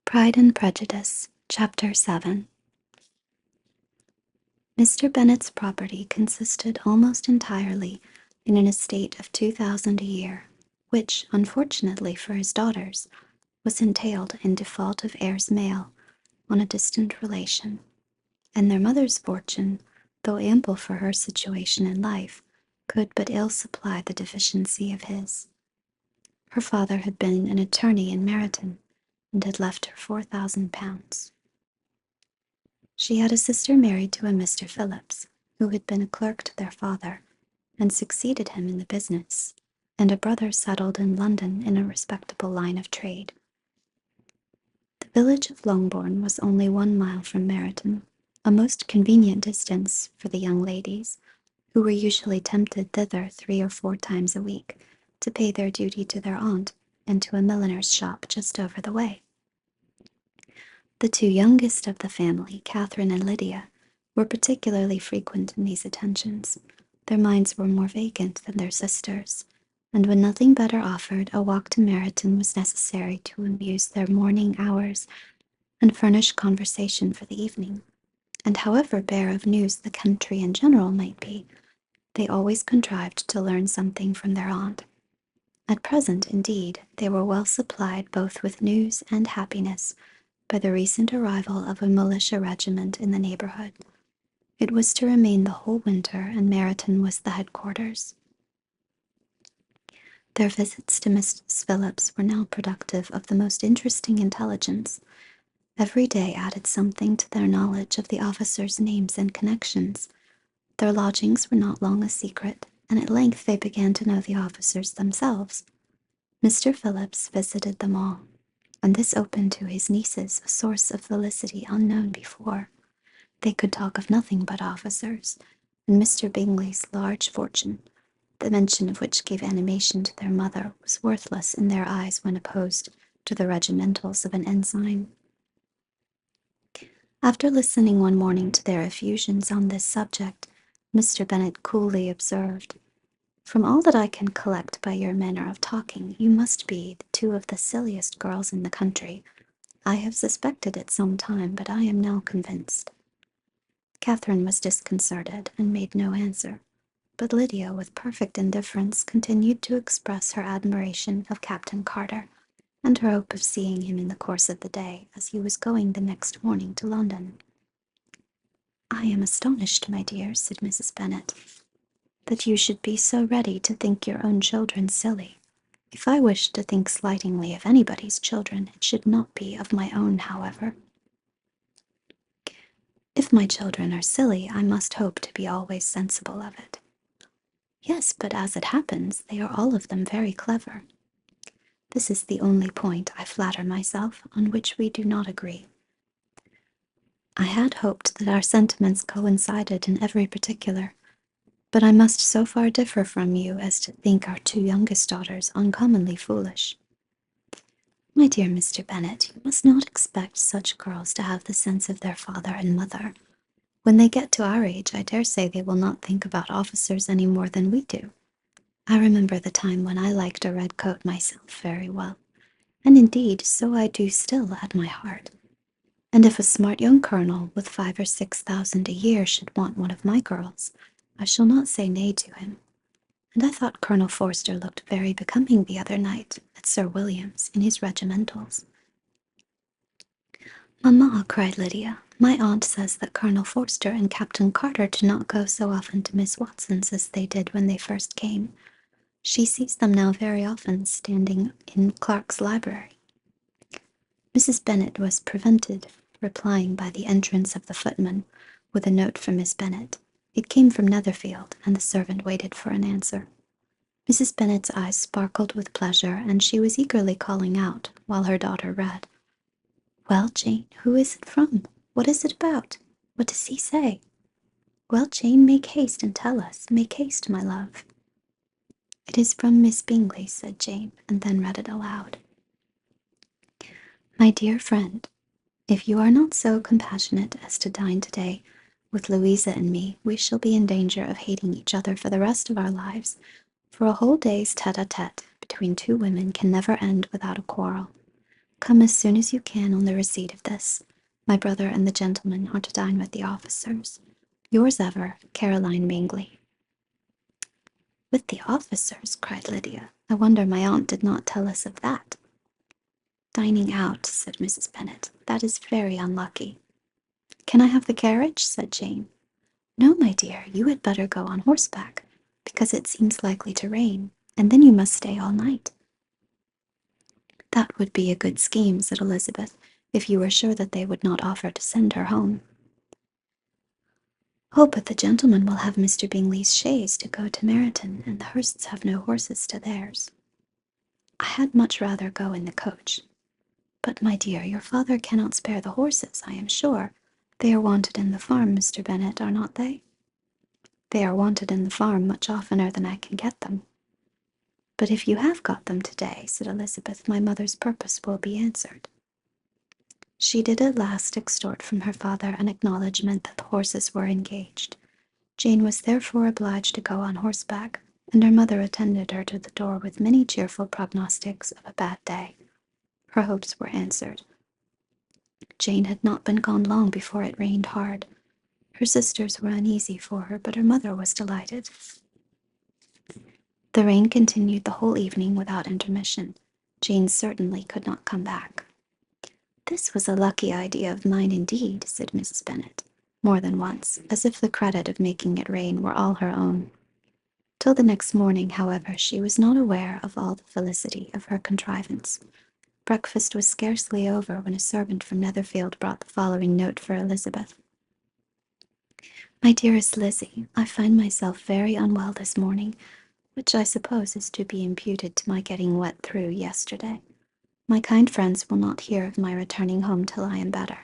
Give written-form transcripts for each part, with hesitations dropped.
Pride and Prejudice, Chapter 7. Mr. Bennet's property consisted almost entirely in an estate of 2,000 a year, which, unfortunately for his daughters, was entailed in default of heirs male on a distant relation, and their mother's fortune, though ample for her situation in life, could but ill supply the deficiency of his. Her father had been an attorney in Meryton, and had left her £4,000. She had a sister married to a Mr. Phillips, who had been a clerk to their father, and succeeded him in the business, and a brother settled in London in a respectable line of trade. The village of Longbourn was only 1 mile from Meryton, a most convenient distance for the young ladies, who were usually tempted thither 3 or 4 times a week, to pay their duty to their aunt and to a milliner's shop just over the way. The 2 youngest of the family, Catherine and Lydia, were particularly frequent in these attentions. Their minds were more vacant than their sisters', and when nothing better offered, a walk to Meryton was necessary to amuse their morning hours and furnish conversation for the evening. And however bare of news the country in general might be, they always contrived to learn something from their aunt. At present, indeed, they were well supplied both with news and happiness by the recent arrival of a militia regiment in the neighbourhood. It was to remain the whole winter, and Meryton was the headquarters. Their visits to Mrs. Phillips were now productive of the most interesting intelligence. Every day added something to their knowledge of the officers' names and connections. Their lodgings were not long a secret, and at length they began to know the officers themselves. Mr. Phillips visited them all, and this opened to his nieces a source of felicity unknown before. They could talk of nothing but officers, and Mr. Bingley's large fortune, the mention of which gave animation to their mother, was worthless in their eyes when opposed to the regimentals of an ensign. After listening one morning to their effusions on this subject, Mr. Bennet coolly observed, "From all that I can collect by your manner of talking, you must be 2 of the silliest girls in the country. I have suspected it some time, but I am now convinced." Catherine was disconcerted, and made no answer, but Lydia, with perfect indifference, continued to express her admiration of Captain Carter, and her hope of seeing him in the course of the day, as he was going the next morning to London. "I am astonished, my dear," said Mrs. Bennet, "that you should be so ready to think your own children silly. If I wished to think slightingly of anybody's children, it should not be of my own, however. If my children are silly, I must hope to be always sensible of it." "Yes, but as it happens, they are all of them very clever." "This is the only point, I flatter myself, on which we do not agree." "I had hoped that our sentiments coincided in every particular, but I must so far differ from you as to think our 2 youngest daughters uncommonly foolish." "My dear Mr. Bennet, you must not expect such girls to have the sense of their father and mother. When they get to our age, I dare say they will not think about officers any more than we do. I remember the time when I liked a red coat myself very well, and indeed so I do still at my heart. And if a smart young colonel with 5,000 or 6,000 a year should want one of my girls, I shall not say nay to him. And I thought Colonel Forster looked very becoming the other night at Sir William's in his regimentals." "Mamma," cried Lydia, "my aunt says that Colonel Forster and Captain Carter do not go so often to Miss Watson's as they did when they first came. She sees them now very often standing in Clark's library." Mrs. Bennet was prevented replying by the entrance of the footman, with a note for Miss Bennet. It came from Netherfield, and the servant waited for an answer. Mrs. Bennet's eyes sparkled with pleasure, and she was eagerly calling out, while her daughter read, "Well, Jane, who is it from? What is it about? What does he say? Well, Jane, make haste and tell us. Make haste, my love." "It is from Miss Bingley," said Jane, and then read it aloud. "My dear friend, if you are not so compassionate as to dine to-day with Louisa and me, we shall be in danger of hating each other for the rest of our lives, for a whole day's tete-a-tete between 2 women can never end without a quarrel. Come as soon as you can on the receipt of this. My brother and the gentleman are to dine with the officers. Yours ever, Caroline Bingley. With the officers, cried Lydia. I wonder my aunt did not tell us of that. Dining out, said Mrs. Bennet. That is very unlucky. Can I have the carriage? Said Jane. No, my dear, you had better go on horseback, because it seems likely to rain, and then you must stay all night. That would be a good scheme, said Elizabeth, if you were sure that they would not offer to send her home. Oh, but the gentleman will have Mr. Bingley's chaise to go to Meryton, and the Hursts have no horses to theirs. I had much rather go in the coach. But, my dear, your father cannot spare the horses, I am sure. They are wanted in the farm, Mr. Bennet, are not they? They are wanted in the farm much oftener than I can get them. But if you have got them to-day, said Elizabeth, my mother's purpose will be answered. She did at last extort from her father an acknowledgment that the horses were engaged. Jane was therefore obliged to go on horseback, and her mother attended her to the door with many cheerful prognostics of a bad day. Her hopes were answered. Jane had not been gone long before it rained hard. Her sisters were uneasy for her, but her mother was delighted. The rain continued the whole evening without intermission. Jane certainly could not come back. This was a lucky idea of mine indeed, said Mrs. Bennet, more than once, as if the credit of making it rain were all her own. Till the next morning, however, she was not aware of all the felicity of her contrivance. Breakfast was scarcely over when a servant from Netherfield brought the following note for Elizabeth. My dearest Lizzie, I find myself very unwell this morning, which I suppose is to be imputed to my getting wet through yesterday. My kind friends will not hear of my returning home till I am better.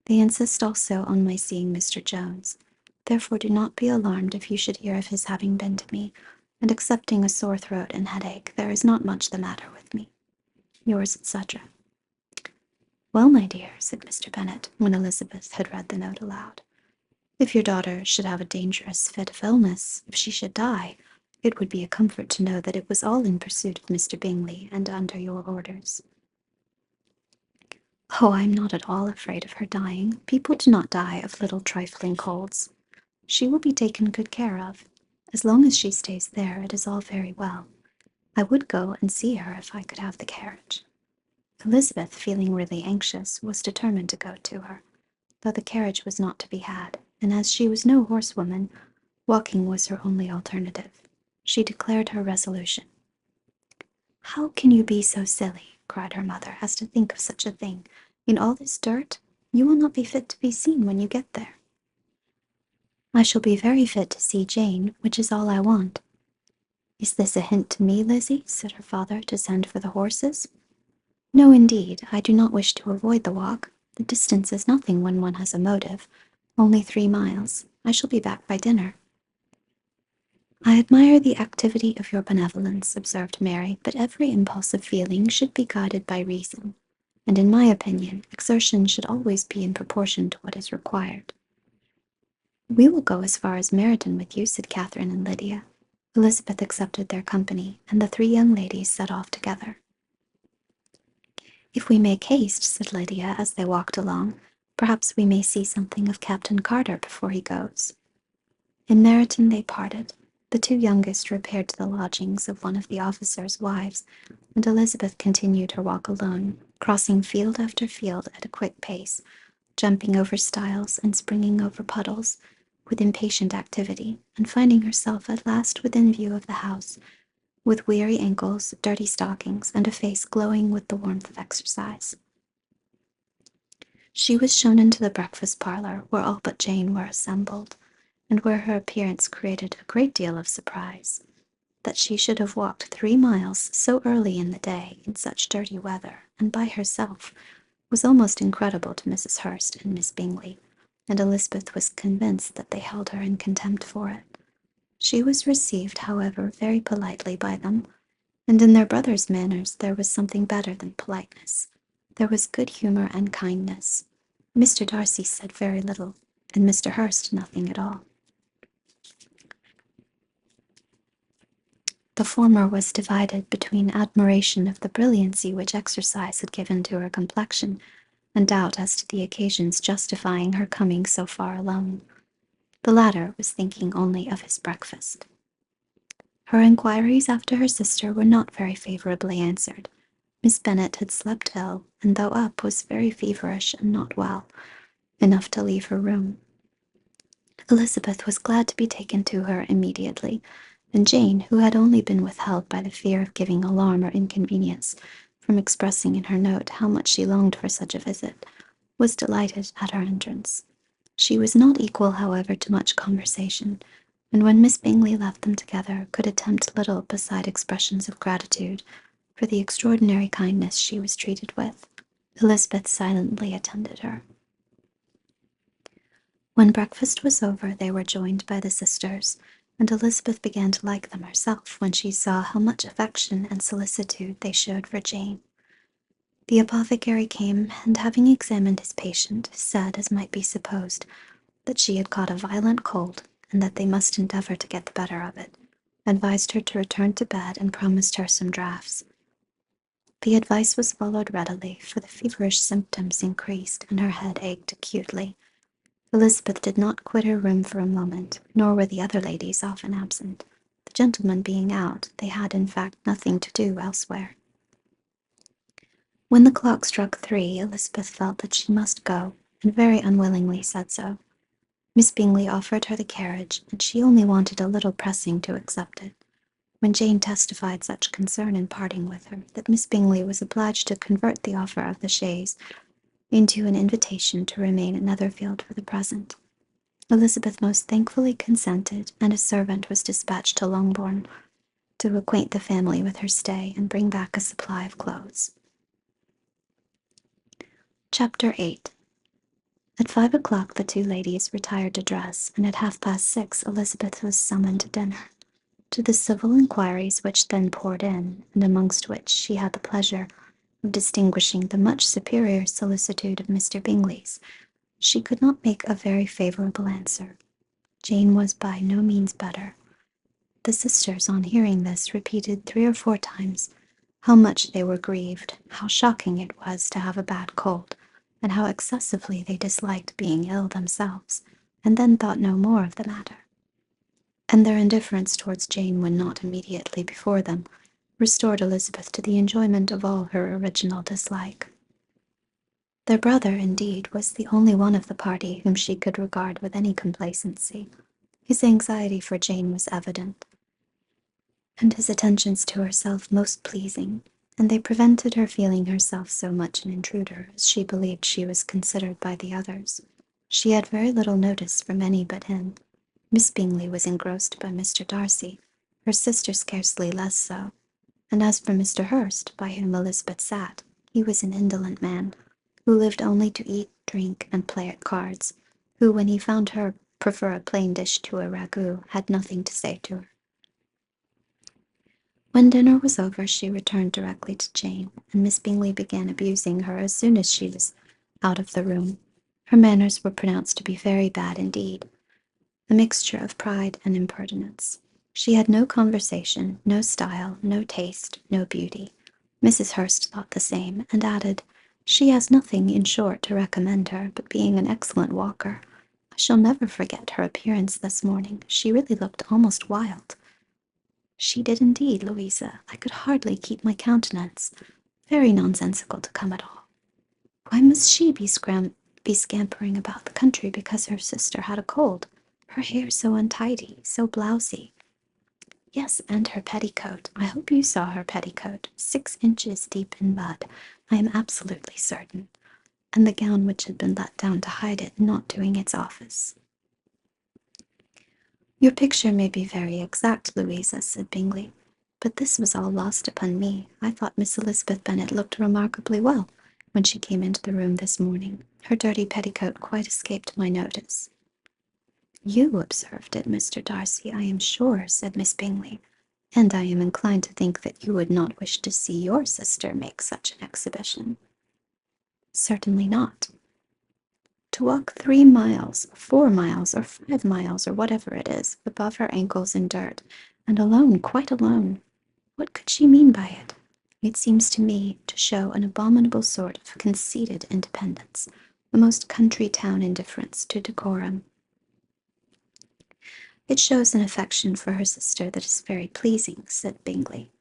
They insist also on my seeing Mr. Jones. Therefore do not be alarmed if you should hear of his having been to me, and excepting a sore throat and headache, there is not much the matter with me. Yours, etc. Well, my dear, said Mr. Bennet, when Elizabeth had read the note aloud, if your daughter should have a dangerous fit of illness, if she should die, it would be a comfort to know that it was all in pursuit of Mr. Bingley and under your orders. Oh, I am not at all afraid of her dying. People do not die of little trifling colds. She will be taken good care of. As long as she stays there, it is all very well. I would go and see her if I could have the carriage. Elizabeth, feeling really anxious, was determined to go to her, though the carriage was not to be had, and as she was no horsewoman, walking was her only alternative. She declared her resolution. How can you be so silly, cried her mother, as to think of such a thing? In all this dirt, you will not be fit to be seen when you get there. I shall be very fit to see Jane, which is all I want. Is this a hint to me, Lizzie, said her father, to send for the horses? No, indeed, I do not wish to avoid the walk. The distance is nothing when one has a motive. Only 3 miles. I shall be back by dinner. I admire the activity of your benevolence, observed Mary, but every impulse of feeling should be guided by reason, and in my opinion, exertion should always be in proportion to what is required. We will go as far as Meryton with you, said Catherine and Lydia. Elizabeth accepted their company, and the 3 young ladies set off together. If we make haste, said Lydia, as they walked along, perhaps we may see something of Captain Carter before he goes. In Meryton they parted. The 2 youngest repaired to the lodgings of one of the officers' wives, and Elizabeth continued her walk alone, crossing field after field at a quick pace, jumping over stiles and springing over puddles, with impatient activity, and finding herself at last within view of the house, with weary ankles, dirty stockings, and a face glowing with the warmth of exercise. She was shown into the breakfast parlour, where all but Jane were assembled, and where her appearance created a great deal of surprise. That she should have walked 3 miles so early in the day, in such dirty weather, and by herself, was almost incredible to Mrs. Hurst and Miss Bingley, and Elizabeth was convinced that they held her in contempt for it. She was received, however, very politely by them, and in their brother's manners there was something better than politeness. There was good humour and kindness. Mr. Darcy said very little, and Mr. Hurst nothing at all. The former was divided between admiration of the brilliancy which exercise had given to her complexion, and doubt as to the occasions justifying her coming so far alone. The latter was thinking only of his breakfast. Her inquiries after her sister were not very favourably answered. Miss Bennet had slept ill, and though up, was very feverish and not well enough to leave her room. Elizabeth was glad to be taken to her immediately, and Jane, who had only been withheld by the fear of giving alarm or inconvenience from expressing in her note how much she longed for such a visit, was delighted at her entrance. She was not equal, however, to much conversation, and when Miss Bingley left them together, could attempt little beside expressions of gratitude for the extraordinary kindness she was treated with. Elizabeth silently attended her. When breakfast was over, they were joined by the sisters, and Elizabeth began to like them herself when she saw how much affection and solicitude they showed for Jane. The apothecary came, and having examined his patient, said, as might be supposed, that she had caught a violent cold, and that they must endeavour to get the better of it, advised her to return to bed, and promised her some draughts. The advice was followed readily, for the feverish symptoms increased, and her head ached acutely. Elizabeth did not quit her room for a moment, nor were the other ladies often absent. The gentlemen being out, they had in fact nothing to do elsewhere. When the clock struck 3, Elizabeth felt that she must go, and very unwillingly said so. Miss Bingley offered her the carriage, and she only wanted a little pressing to accept it, when Jane testified such concern in parting with her, that Miss Bingley was obliged to convert the offer of the chaise into an invitation to remain at Netherfield for the present. Elizabeth most thankfully consented, and a servant was dispatched to Longbourn to acquaint the family with her stay and bring back a supply of clothes. Chapter 8. At 5 o'clock the two ladies retired to dress, and at 6:30 Elizabeth was summoned to dinner. To the civil inquiries which then poured in, and amongst which she had the pleasure of distinguishing the much superior solicitude of Mr. Bingley's, she could not make a very favourable answer. Jane was by no means better. The sisters, on hearing this, repeated 3 or 4 times how much they were grieved, how shocking it was to have a bad cold, and how excessively they disliked being ill themselves, and then thought no more of the matter. And their indifference towards Jane, when not immediately before them, restored Elizabeth to the enjoyment of all her original dislike. Their brother, indeed, was the only one of the party whom she could regard with any complacency. His anxiety for Jane was evident, and his attentions to herself most pleasing, and they prevented her feeling herself so much an intruder as she believed she was considered by the others. She had very little notice from any but him. Miss Bingley was engrossed by Mr. Darcy, her sister scarcely less so, and as for Mr. Hurst, by whom Elizabeth sat, he was an indolent man, who lived only to eat, drink, and play at cards, who, when he found her prefer a plain dish to a ragout, had nothing to say to her. When dinner was over, she returned directly to Jane, and Miss Bingley began abusing her as soon as she was out of the room. Her manners were pronounced to be very bad indeed, a mixture of pride and impertinence. She had no conversation, no style, no taste, no beauty. Mrs. Hurst thought the same, and added, "She has nothing, in short, to recommend her, but being an excellent walker. I shall never forget her appearance this morning. She really looked almost wild." "She did indeed, Louisa. I could hardly keep my countenance. Very nonsensical to come at all. Why must she be scampering about the country because her sister had a cold? Her hair so untidy, so blousy. Yes, and her petticoat. I hope you saw her petticoat. 6 inches deep in mud, I am absolutely certain. And the gown which had been let down to hide it not doing its office." "Your picture may be very exact, Louisa," said Bingley, "but this was all lost upon me. I thought Miss Elizabeth Bennet looked remarkably well when she came into the room this morning. Her dirty petticoat quite escaped my notice." "You observed it, Mr. Darcy, I am sure," said Miss Bingley, "and I am inclined to think that you would not wish to see your sister make such an exhibition." "Certainly not. To walk 3 miles, 4 miles, or 5 miles, or whatever it is, above her ankles in dirt, and alone, quite alone, What could she mean by it? It seems to me to show an abominable sort of conceited independence, a most country town indifference to decorum. It shows an affection for her sister that is very pleasing, said Bingley.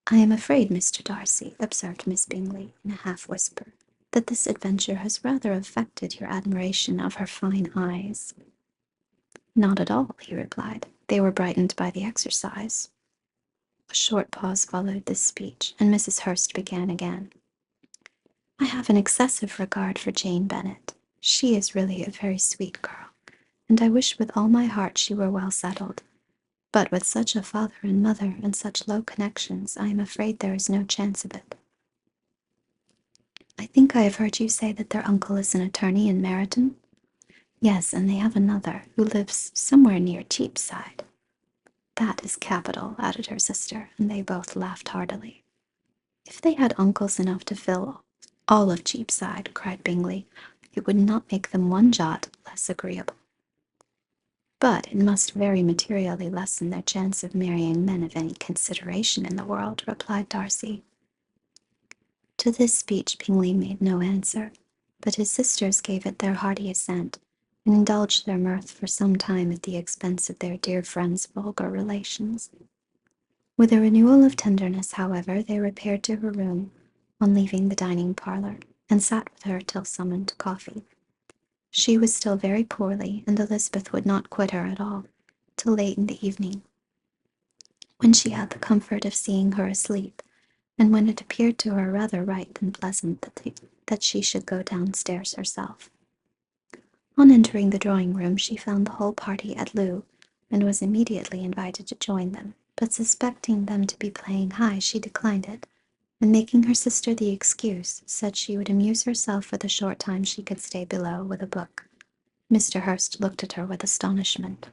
I am afraid, Mr. Darcy, observed Miss Bingley in a half-whisper, that this adventure has rather affected your admiration of her fine eyes. Not at all, he replied. They were brightened by the exercise. A short pause followed this speech, and Mrs. Hurst began again. I have an excessive regard for Jane Bennet. She is really a very sweet girl, and I wish with all my heart she were well settled. But with such a father and mother and such low connections, I am afraid there is no chance of it. I think I have heard you say that their uncle is an attorney in Meryton? Yes, and they have another, who lives somewhere near Cheapside. That is capital, added her sister, and they both laughed heartily. If they had uncles enough to fill all of Cheapside, cried Bingley, it would not make them one jot less agreeable. But it must very materially lessen their chance of marrying men of any consideration in the world, replied Darcy. To this speech Bingley made no answer, but his sisters gave it their hearty assent, and indulged their mirth for some time at the expense of their dear friend's vulgar relations. With a renewal of tenderness, however, they repaired to her room on leaving the dining-parlour, and sat with her till summoned to coffee. She was still very poorly, and Elizabeth would not quit her at all, till late in the evening, when she had the comfort of seeing her asleep, and when it appeared to her rather right than pleasant that she should go downstairs herself. On entering the drawing-room she found the whole party at loo, and was immediately invited to join them, but suspecting them to be playing high, she declined it, and making her sister the excuse, said she would amuse herself for the short time she could stay below with a book. Mr. Hurst looked at her with astonishment.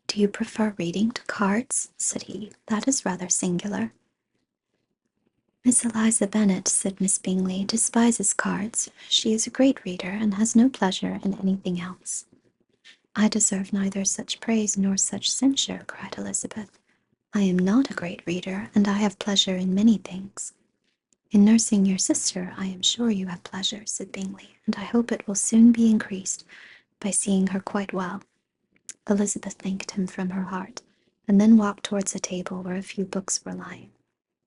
Do you prefer reading to cards? Said he. That is rather singular. Miss Eliza Bennet, said Miss Bingley, despises cards. She is a great reader, and has no pleasure in anything else. I deserve neither such praise nor such censure, cried Elizabeth. I am not a great reader, and I have pleasure in many things. In nursing your sister, I am sure you have pleasure, said Bingley, and I hope it will soon be increased by seeing her quite well. Elizabeth thanked him from her heart, and then walked towards a table where a few books were lying.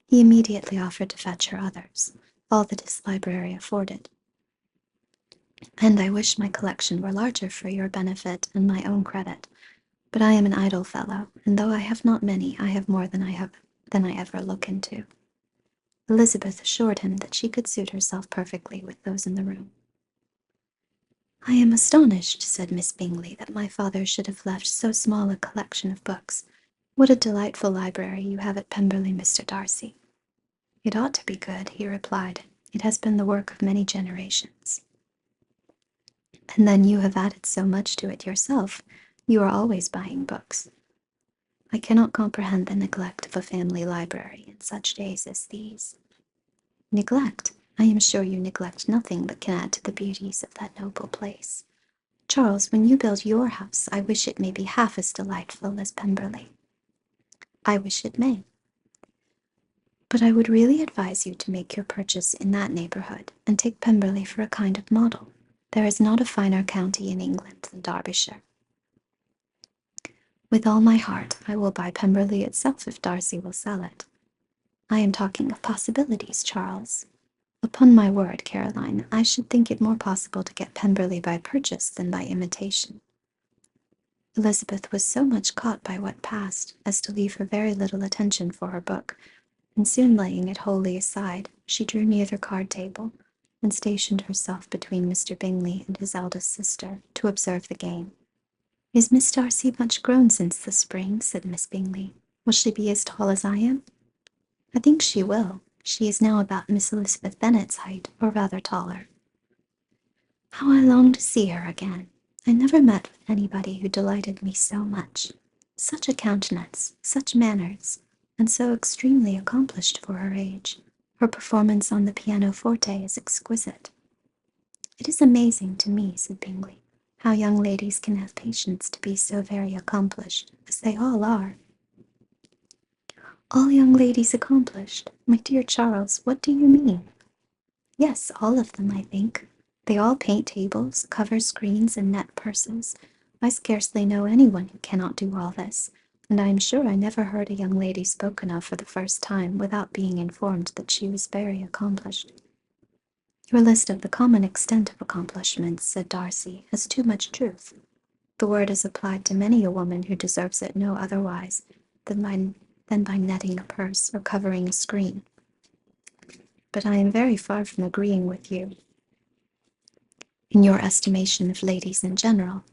He immediately offered to fetch her others, all that his library afforded. And I wish my collection were larger for your benefit and my own credit, but I am an idle fellow, and though I have not many, I have more than I ever look into. Elizabeth assured him that she could suit herself perfectly with those in the room. I am astonished, said Miss Bingley, that my father should have left so small a collection of books. What a delightful library you have at Pemberley, Mr. Darcy. It ought to be good, he replied. It has been the work of many generations. And then you have added so much to it yourself. You are always buying books. I cannot comprehend the neglect of a family library in such days as these. Neglect? I am sure you neglect nothing that can add to the beauties of that noble place. Charles, when you build your house, I wish it may be half as delightful as Pemberley. I wish it may. But I would really advise you to make your purchase in that neighbourhood, and take Pemberley for a kind of model. There is not a finer county in England than Derbyshire. With all my heart, I will buy Pemberley itself if Darcy will sell it. I am talking of possibilities, Charles. Upon my word, Caroline, I should think it more possible to get Pemberley by purchase than by imitation. Elizabeth was so much caught by what passed as to leave her very little attention for her book, and soon laying it wholly aside, she drew near the card-table, and stationed herself between Mr. Bingley and his eldest sister, to observe the game. Is Miss Darcy much grown since the spring? Said Miss Bingley. Will she be as tall as I am? I think she will. She is now about Miss Elizabeth Bennet's height, or rather taller. How I long to see her again. I never met with anybody who delighted me so much. Such a countenance, such manners, and so extremely accomplished for her age. Her performance on the pianoforte is exquisite. It is amazing to me, said Bingley, how young ladies can have patience to be so very accomplished, as they all are. All young ladies accomplished? My dear Charles, what do you mean? Yes, all of them, I think. They all paint tables, cover screens, and net purses. I scarcely know anyone who cannot do all this, and I am sure I never heard a young lady spoken of for the first time without being informed that she was very accomplished. Your list of the common extent of accomplishments, said Darcy, has too much truth. The word is applied to many a woman who deserves it no otherwise than by netting a purse or covering a screen. But I am very far from agreeing with you in your estimation of ladies in general.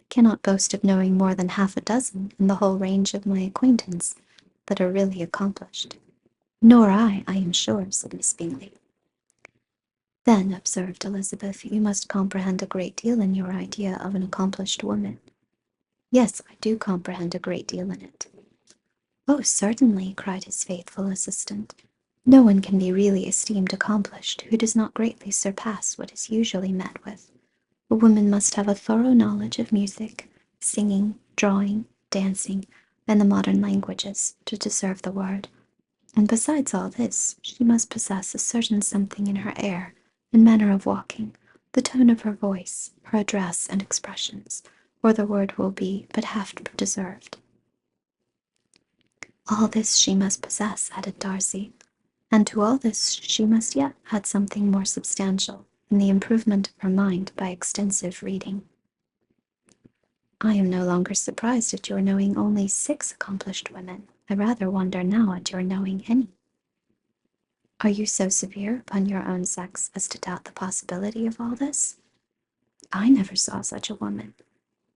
I cannot boast of knowing more than half a dozen in the whole range of my acquaintance that are really accomplished. Nor I am sure, said Miss Bingley. Then, observed Elizabeth, you must comprehend a great deal in your idea of an accomplished woman. Yes, I do comprehend a great deal in it. Oh, certainly, cried his faithful assistant. No one can be really esteemed accomplished who does not greatly surpass what is usually met with. A woman must have a thorough knowledge of music, singing, drawing, dancing, and the modern languages, to deserve the word. And besides all this, she must possess a certain something in her air and manner of walking, the tone of her voice, her address and expressions, or the word will be but half deserved. All this she must possess, added Darcy, and to all this she must yet add something more substantial in the improvement of her mind by extensive reading. I am no longer surprised at your knowing only 6 accomplished women. I rather wonder now at your knowing any. Are you so severe upon your own sex as to doubt the possibility of all this? I never saw such a woman.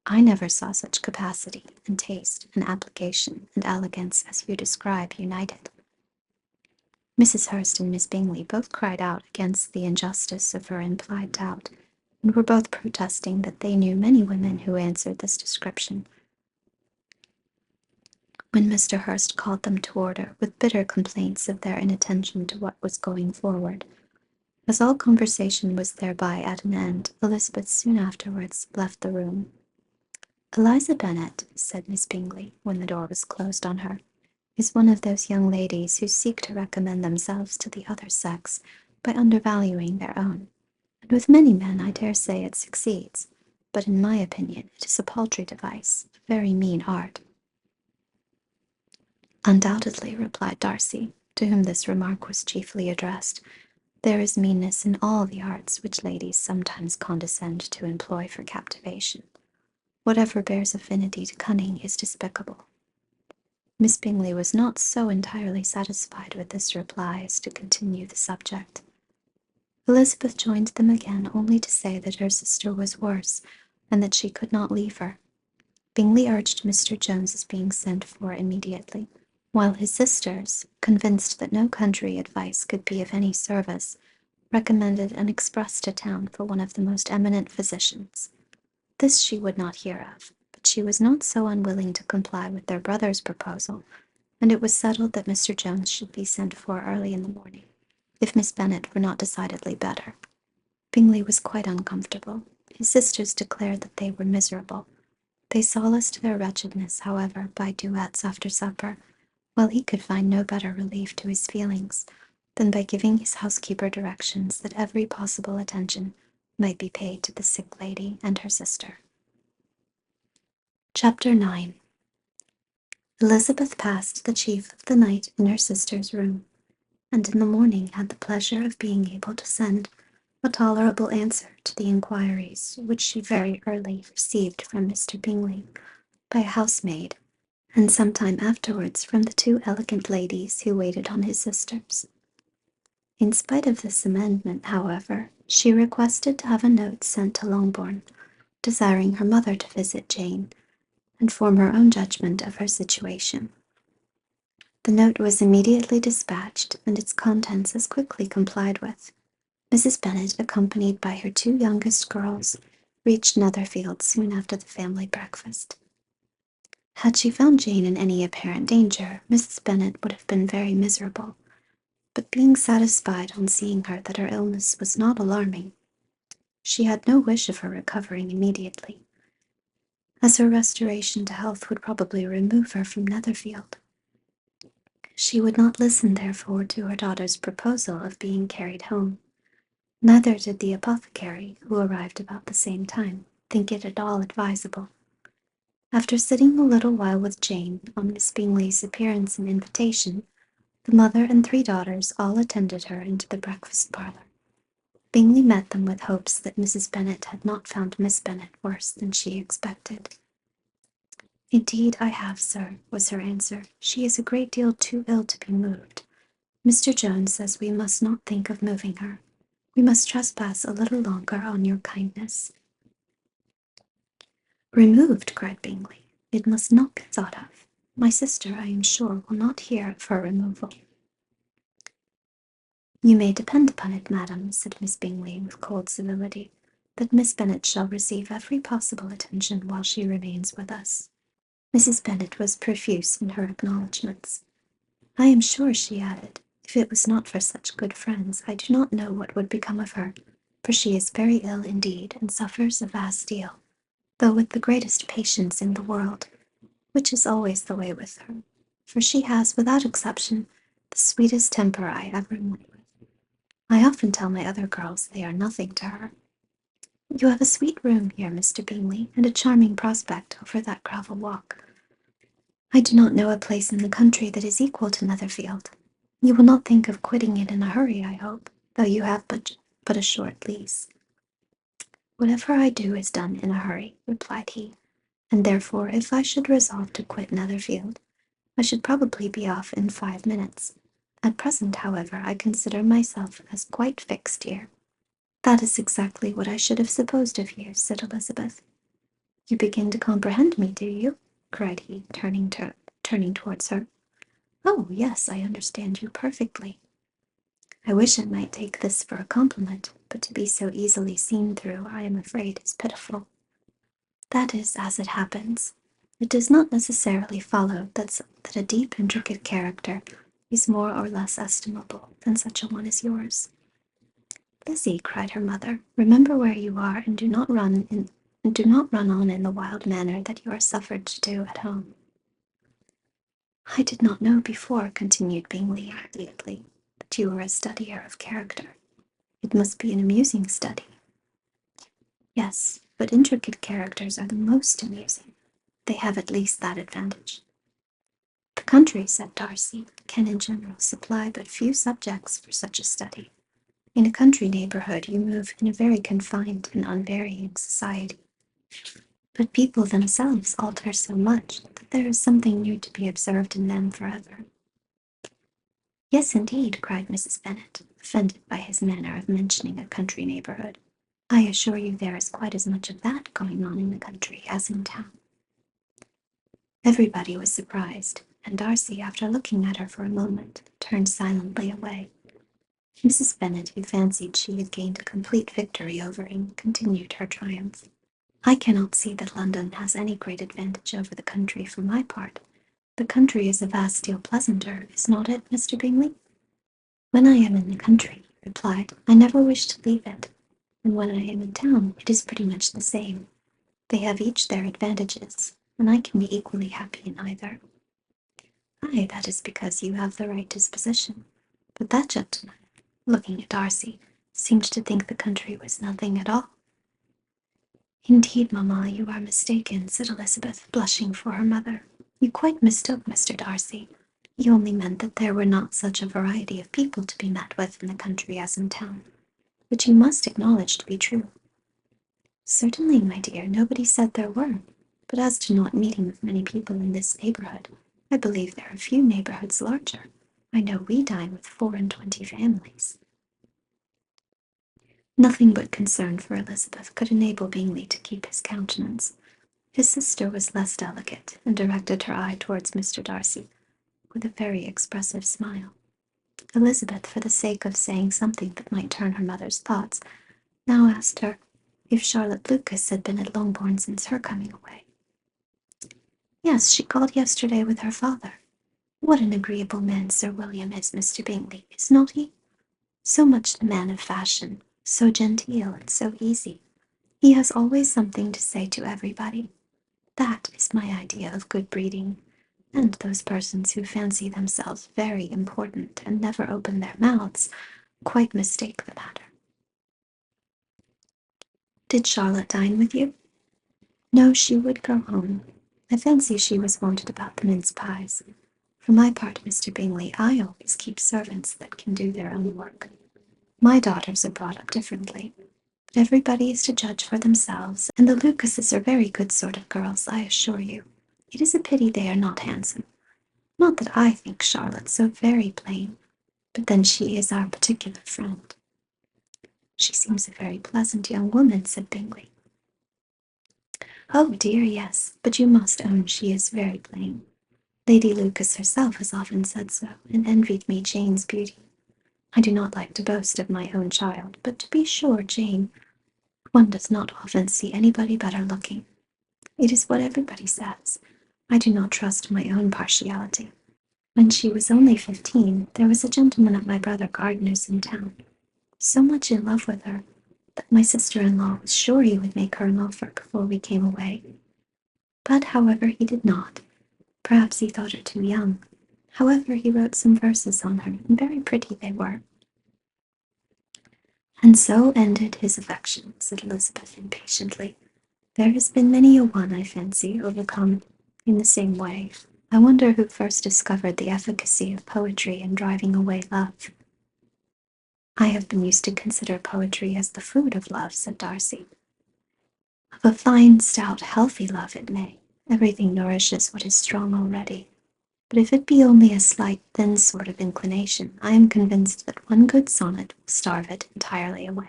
I never saw such capacity and taste and application and elegance as you describe united. Mrs. Hurst and Miss Bingley both cried out against the injustice of her implied doubt, and were both protesting that they knew many women who answered this description, when Mr. Hurst called them to order with bitter complaints of their inattention to what was going forward. As all conversation was thereby at an end, Elizabeth soon afterwards left the room. Eliza Bennet, said Miss Bingley, when the door was closed on her, is one of those young ladies who seek to recommend themselves to the other sex by undervaluing their own, and with many men I dare say it succeeds, but in my opinion it is a paltry device, a very mean art. Undoubtedly, replied Darcy, to whom this remark was chiefly addressed. There is meanness in all the arts which ladies sometimes condescend to employ for captivation. Whatever bears affinity to cunning is despicable. Miss Bingley was not so entirely satisfied with this reply as to continue the subject. Elizabeth joined them again only to say that her sister was worse, and that she could not leave her. Bingley urged Mr. Jones's being sent for immediately, while his sisters, convinced that no country advice could be of any service, recommended an express to town for one of the most eminent physicians. This she would not hear of, but she was not so unwilling to comply with their brother's proposal, and it was settled that Mr. Jones should be sent for early in the morning, if Miss Bennet were not decidedly better. Bingley was quite uncomfortable. His sisters declared that they were miserable. They solaced their wretchedness, however, by duets after supper, while he could find no better relief to his feelings than by giving his housekeeper directions that every possible attention might be paid to the sick lady and her sister. Chapter 9. Elizabeth passed the chief of the night in her sister's room, and in the morning had the pleasure of being able to send a tolerable answer to the inquiries which she very early received from Mr. Bingley by a housemaid, and some time afterwards from the 2 elegant ladies who waited on his sisters. In spite of this amendment, however, she requested to have a note sent to Longbourn, desiring her mother to visit Jane, and form her own judgment of her situation. The note was immediately dispatched, and its contents as quickly complied with. Mrs. Bennet, accompanied by her 2 youngest girls, reached Netherfield soon after the family breakfast. Had she found Jane in any apparent danger, Mrs. Bennet would have been very miserable, but being satisfied on seeing her that her illness was not alarming, she had no wish of her recovering immediately, as her restoration to health would probably remove her from Netherfield. She would not listen, therefore, to her daughter's proposal of being carried home. Neither did the apothecary, who arrived about the same time, think it at all advisable. After sitting a little while with Jane on Miss Bingley's appearance and invitation, the mother and 3 daughters all attended her into the breakfast parlour. Bingley met them with hopes that Mrs. Bennet had not found Miss Bennet worse than she expected. "Indeed I have, sir," was her answer. "She is a great deal too ill to be moved. Mr. Jones says we must not think of moving her. We must trespass a little longer on your kindness." "Removed!" cried Bingley. "It must not be thought of. My sister, I am sure, will not hear of her removal." "You may depend upon it, madam," said Miss Bingley, with cold civility, "that Miss Bennet shall receive every possible attention while she remains with us." Mrs. Bennet was profuse in her acknowledgments. "I am sure," she added, "if it was not for such good friends, I do not know what would become of her, for she is very ill indeed, and suffers a vast deal, though with the greatest patience in the world, which is always the way with her, for she has, without exception, the sweetest temper I ever met with. I often tell my other girls they are nothing to her. You have a sweet room here, Mr. Bingley, and a charming prospect over that gravel walk. I do not know a place in the country that is equal to Netherfield. You will not think of quitting it in a hurry, I hope, though you have but a short lease." "Whatever I do is done in a hurry," replied he, "and therefore if I should resolve to quit Netherfield, I should probably be off in 5 minutes. At present, however, I consider myself as quite fixed here." "That is exactly what I should have supposed of you," said Elizabeth. "You begin to comprehend me, do you?" cried he, turning towards her. "Oh, yes, I understand you perfectly." "I wish I might take this for a compliment, but to be so easily seen through, I am afraid, is pitiful." "That is as it happens. It does not necessarily follow that a deep, intricate character is more or less estimable than such a one as yours." "Lizzie," cried her mother, "remember where you are, and do not run on in the wild manner that you are suffered to do at home." "I did not know before," continued Bingley immediately, "that you were a studier of character. It must be an amusing study." "Yes, but intricate characters are the most amusing. They have at least that advantage." "The country," said Darcy, "can in general supply but few subjects for such a study. In a country neighbourhood you move in a very confined and unvarying society. But people themselves alter so much that there is something new to be observed in them forever." "Yes, indeed," cried Mrs. Bennet, offended by his manner of mentioning a country neighbourhood. "I assure you there is quite as much of that going on in the country as in town." Everybody was surprised, and Darcy, after looking at her for a moment, turned silently away. Mrs. Bennet, who fancied she had gained a complete victory over him, continued her triumph. "I cannot see that London has any great advantage over the country for my part. The country is a vast deal pleasanter, is not it, Mr. Bingley?" "When I am in the country," he replied, "I never wish to leave it, and when I am in town it is pretty much the same. They have each their advantages, and I can be equally happy in either." "Ay, that is because you have the right disposition. But that gentleman," looking at Darcy, "seemed to think the country was nothing at all." "Indeed, mamma, you are mistaken," said Elizabeth, blushing for her mother. "You quite mistook Mr. Darcy. You only meant that there were not such a variety of people to be met with in the country as in town, which you must acknowledge to be true." "Certainly, my dear, nobody said there were. But as to not meeting with many people in this neighbourhood, I believe there are few neighbourhoods larger. I know we dine with 24 families." Nothing but concern for Elizabeth could enable Bingley to keep his countenance. His sister was less delicate, and directed her eye towards Mr. Darcy, with a very expressive smile. Elizabeth, for the sake of saying something that might turn her mother's thoughts, now asked her if Charlotte Lucas had been at Longbourn since her coming away. "Yes, she called yesterday with her father. What an agreeable man Sir William is, Mr. Bingley, is not he? So much the man of fashion, so genteel and so easy. He has always something to say to everybody. That is my idea of good breeding. and those persons who fancy themselves very important and never open their mouths quite mistake the matter. Did Charlotte dine with you? No, she would go home. I fancy she was wanted about the mince pies. For my part, Mr. Bingley, I always keep servants that can do their own work. My daughters are brought up differently, but everybody is to judge for themselves, and the Lucases are very good sort of girls, I assure you. It is a pity they are not handsome. Not that I think Charlotte so very plain, but then she is our particular friend. She seems a very pleasant young woman, said Bingley. Oh dear, yes, but you must own she is very plain. Lady Lucas herself has often said so, and envied me Jane's beauty. I do not like to boast of my own child, but to be sure, Jane, one does not often see anybody better looking. It is what everybody says. I do not trust my own partiality. When she was only 15, there was a gentleman at my brother Gardiner's in town, so much in love with her, that my sister-in-law was sure he would make her an offer before we came away. But, however, he did not. Perhaps he thought her too young. However, he wrote some verses on her, and very pretty they were. And so ended his affection, said Elizabeth impatiently. There has been many a one, I fancy, overcome in the same way. I wonder who first discovered the efficacy of poetry in driving away love. I have been used to consider poetry as the food of love, said Darcy. Of a fine, stout, healthy love it may. Everything nourishes what is strong already. But if it be only a slight, thin sort of inclination, I am convinced that one good sonnet will starve it entirely away.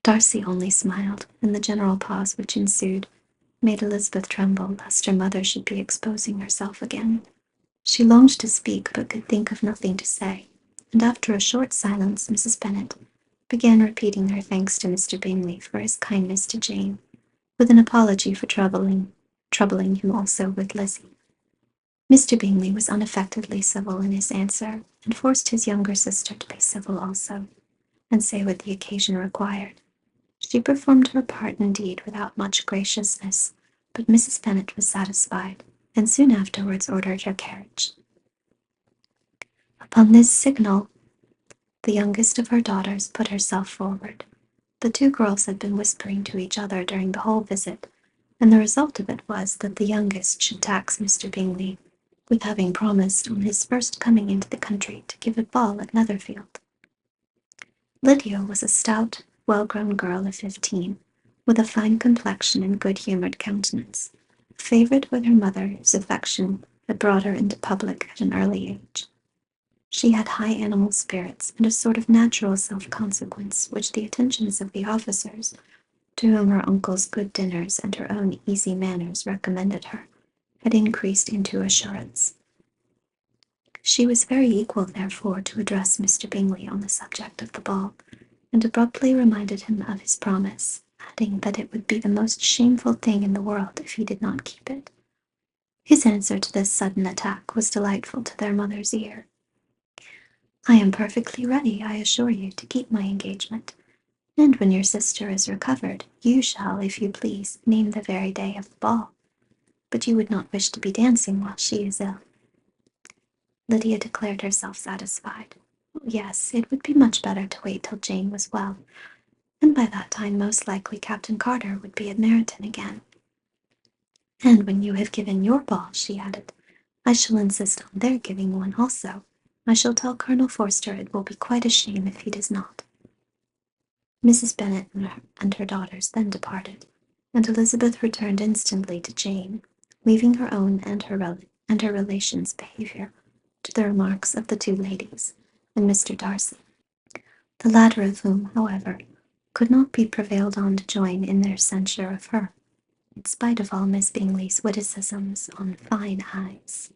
Darcy only smiled, and the general pause which ensued made Elizabeth tremble lest her mother should be exposing herself again. She longed to speak, but could think of nothing to say, and after a short silence Mrs. Bennet began repeating her thanks to Mr. Bingley for his kindness to Jane, with an apology for troubling him also with Lizzie. Mr. Bingley was unaffectedly civil in his answer, and forced his younger sister to be civil also, and say what the occasion required. She performed her part indeed without much graciousness, but Mrs. Bennet was satisfied, and soon afterwards ordered her carriage. Upon this signal, the youngest of her daughters put herself forward. The two girls had been whispering to each other during the whole visit, and the result of it was that the youngest should tax Mr. Bingley with having promised on his first coming into the country to give a ball at Netherfield. Lydia was a stout, well-grown girl of 15, with a fine complexion and good-humoured countenance, a favourite with her mother, whose affection had brought her into public at an early age. She had high animal spirits and a sort of natural self-consequence, which the attentions of the officers, to whom her uncle's good dinners and her own easy manners recommended her, had increased into assurance. She was very equal, therefore, to address Mr. Bingley on the subject of the ball, and abruptly reminded him of his promise, adding that it would be the most shameful thing in the world if he did not keep it. His answer to this sudden attack was delightful to their mother's ear. I am perfectly ready, I assure you, to keep my engagement, and when your sister is recovered, you shall, if you please, name the very day of the ball. But you would not wish to be dancing while she is ill. Lydia declared herself satisfied. Oh, yes, it would be much better to wait till Jane was well, and by that time most likely Captain Carter would be at Meryton again. And when you have given your ball, she added, I shall insist on their giving one also. I shall tell Colonel Forster it will be quite a shame if he does not. Mrs. Bennet and her daughters then departed, and Elizabeth returned instantly to Jane, leaving her own and her relations' behaviour to the remarks of the two ladies and Mr. Darcy, the latter of whom, however, could not be prevailed on to join in their censure of her, in spite of all Miss Bingley's witticisms on fine eyes.